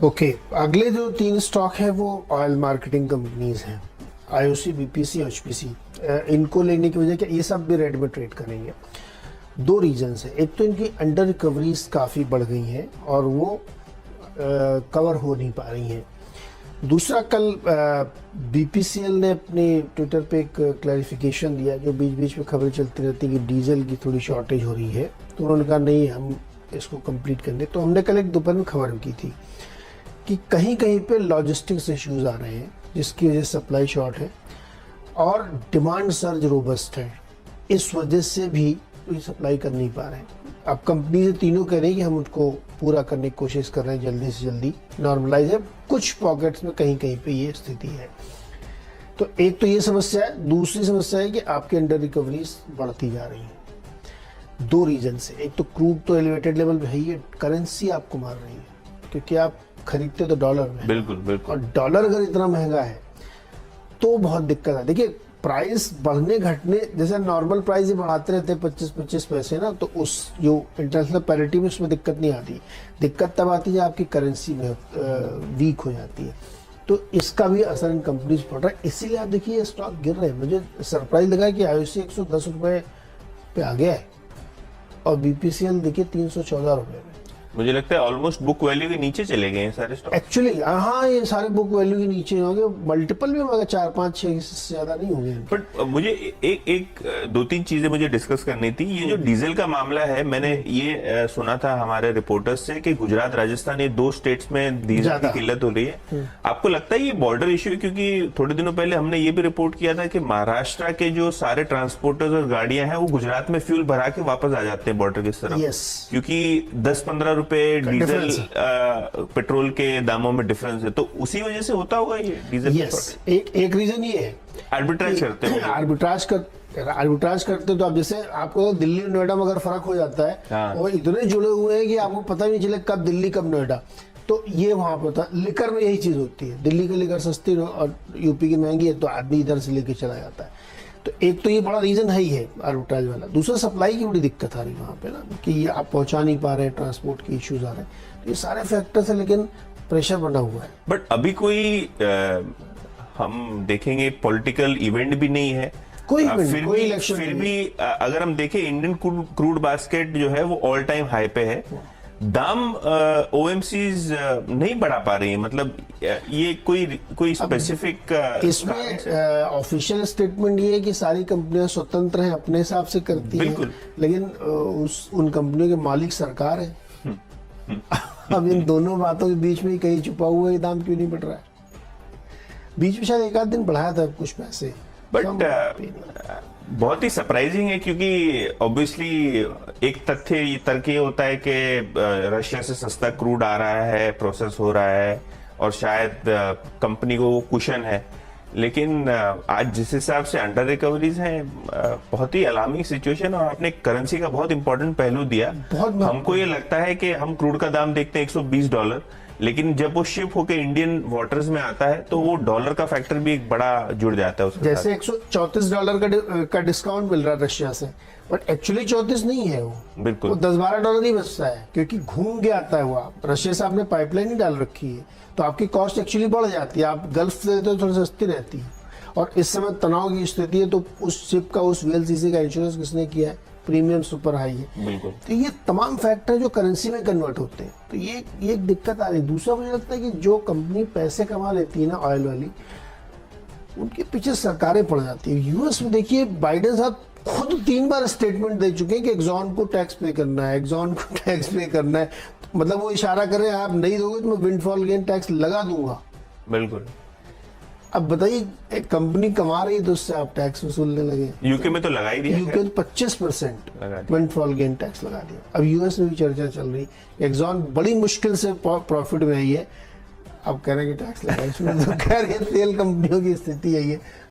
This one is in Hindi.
ओके, अगले जो तीन स्टॉक है वो ऑयल मार्केटिंग कंपनीज हैं, आईओसी, बीपीसी, एचपीसी। इनको लेने की वजह क्या, ये सब भी रेट में ट्रेड करेंगे। दो रीजंस है, एक तो इनकी अंडर रिकवरीज काफ़ी बढ़ गई हैं और वो कवर हो नहीं पा रही हैं। दूसरा, कल बीपीसीएल ने अपने ट्विटर पे एक क्लैरिफिकेशन दिया, जो बीच बीच में खबरें चलती रहती कि डीजल की थोड़ी शॉर्टेज हो रही है, तो उन्होंने कहा नहीं हम इसको कंप्लीट कर दें। तो हमने कल एक दोपहर में खबर की थी कि कहीं कहीं पे लॉजिस्टिक्स इश्यूज आ रहे हैं, जिसकी वजह से सप्लाई शॉर्ट है और डिमांड सर्ज रोबस्ट है, इस वजह से भी ये सप्लाई कर नहीं पा रहे हैं। अब कंपनी से तीनों कह रही है कि हम उसको पूरा करने की कोशिश कर रहे हैं, जल्दी से जल्दी नॉर्मलाइज है। कुछ पॉकेट्स में कहीं कहीं पे ये स्थिति है। तो एक तो ये समस्या है, दूसरी समस्या है कि आपके अंडर रिकवरीज बढ़ती जा रही है। दो रीजन से, एक तो क्रूड तो एलिवेटेड लेवल पे है ही है, करेंसी आपको मार रही है क्योंकि आप खरीदते तो डॉलर में, बिल्कुल बिल्कुल, और डॉलर अगर इतना महंगा है तो बहुत दिक्कत है। देखिए, प्राइस बढ़ने घटने, जैसे नॉर्मल प्राइस ही बढ़ाते रहते हैं 25-25 पैसे ना, तो उस जो इंटरनेशनल पैरिटी में उसमें दिक्कत नहीं आती। दिक्कत तब आती है आपकी करेंसी में वीक हो जाती है। तो इसका भी असर इन कंपनीज पड़ रहा है, इसीलिए आप देखिए स्टॉक गिर रहे हैं। मुझे सरप्राइज लगा कि आईओसी 110 रुपए पे आ गया है और बीपीसीएल देखिए 314 रुपए में। मुझे लगता है ऑलमोस्ट बुक वैल्यू के नीचे चले गए हैं सारे स्टॉक। एक्चुअली हाँ, ये सारे बुक वैल्यू के नीचे होंगे, मल्टीपल भी होगा 4-5-6 से ज्यादा नहीं होंगे। बट मुझे एक दो तीन चीजें मुझे डिस्कस करनी थी। ये जो डीजल का मामला है, मैंने ये सुना था हमारे रिपोर्टर्स से कि गुजरात, राजस्थान, ये दो स्टेट्स में डीजल की किल्लत हो रही है। आपको लगता है ये बॉर्डर इश्यू है? क्योंकि थोड़े दिनों पहले हमने ये भी रिपोर्ट किया था कि महाराष्ट्र के जो सारे ट्रांसपोर्टर्स और गाड़ियां हैं वो गुजरात में फ्यूल भरा के वापस आ जाते हैं बॉर्डर की तरफ। Yes. क्योंकि 10-15 रुपए डीजल पेट्रोल के दामों में डिफरेंस है, तो उसी वजह से होता होगा ये डीजल। एक रीजन ये है, आर्बिट्राज करते हैं। आर्बिट्राज करते तो आप, जैसे आपको दिल्ली और नोएडा में अगर फर्क हो जाता है, हाँ। वो इतने जुड़े हुए हैं कि आपको पता नहीं चले कब दिल्ली कब नोएडा। तो ये वहां पर था। लिकर में यही चीज होती है, दिल्ली की लिकर सस्ती और यूपी की महंगी है, तो आदमी इधर से लेके चला जाता है। तो एक तो ये बड़ा रीजन है ही है आर्बिट्राज वाला। दूसरा, सप्लाई की बड़ी दिक्कत आ रही है वहाँ पे ना, कि आप पहुंचा नहीं पा रहे हैं, ट्रांसपोर्ट की इश्यूज आ रहे हैं। तो ये सारे फैक्टर्स है, लेकिन प्रेशर बना हुआ है। बट अभी कोई हम देखेंगे पॉलिटिकल इवेंट भी नहीं है, कोई फिर इलेक्शन भी अगर हम देखें इंडियन क्रूड बास्केट जो है वो ऑल टाइम हाई पे है। दाम ओएमसीज नहीं बढ़ा पा रही है, मतलब ये कोई स्पेसिफिक इसमें ऑफिशियल स्टेटमेंट ये है कि सारी कंपनियां स्वतंत्र हैं, अपने हिसाब से करती हैं, लेकिन उन कंपनियों के मालिक सरकार है। अब इन दोनों बातों के बीच में ही कहीं छुपा हुआ है, दाम क्यों नहीं बढ़ रहा है? बीच में शायद एक आध दिन बढ़ाया था कुछ पैसे, बट बहुत ही सरप्राइजिंग है क्योंकि ऑब्वियसली एक तर्क ये होता है कि रशिया से सस्ता क्रूड आ रहा है, प्रोसेस हो रहा है और शायद कंपनी को वो कुशन है। लेकिन आज जिस हिसाब से अंडर रिकवरीज हैं, बहुत ही अलार्मिंग सिचुएशन। और आपने करेंसी का बहुत इंपॉर्टेंट पहलू दिया। हमको ये लगता है कि हम क्रूड का दाम देखते हैं $120, लेकिन जब वो शिप होकर इंडियन वाटर्स में आता है तो वो डॉलर का फैक्टर भी एक बड़ा जुड़ जाता है उसके जैसे $134 का डिस्काउंट मिल रहा है रशिया से, बट एक्चुअली 34 नहीं है वो, बिल्कुल वो $10-12 ही बचता है, क्योंकि घूम के आता है वो। आप रशिया से आपने पाइपलाइन ही डाल रखी है, तो आपकी कॉस्ट एक्चुअली बढ़ जाती है। आप गल्फ से देते हो थोड़ी सस्ती रहती है। और इस समय तनाव की स्थिति है, तो उस शिप का, उस वीएलसीसी का इंश्योरेंस किसने किया है? प्रीमियम सुपर हाई है। बिल्कुल। तो ये तमाम फैक्टर जो करेंसी में कन्वर्ट होते हैं, तो ये एक दिक्कत आ रही है। दूसरा, मुझे लगता है कि जो कंपनी पैसे कमा लेती है ना ऑयल वाली, उनके पीछे सरकारें पड़ जाती है। यूएस में देखिए, बाइडेन साहब खुद 3 बार स्टेटमेंट दे चुके हैं कि एक्सॉन को टैक्स पे करना है, एक्सॉन को टैक्स पे करना है। मतलब वो इशारा कर रहे हैं, आप नहीं दोगे तो मैं विंडफॉल गेन टैक्स लगा दूंगा। बिल्कुल। अब बताइए, एक कंपनी कमा रही है तो उससे आप टैक्स वसूलने लगे। यूके में तो लगा ही दिया, यूके में 25% विंडफॉल गेन टैक्स लगा दिया। अब यूएस में भी चर्चा चल रही है, एक्सॉन बड़ी मुश्किल से प्रॉफिट में आई है, अब कह रहे हैं कि टैक्स लगा। इसमें तो कह रहे हैं तेल कंपनियों की स्थिति है ये।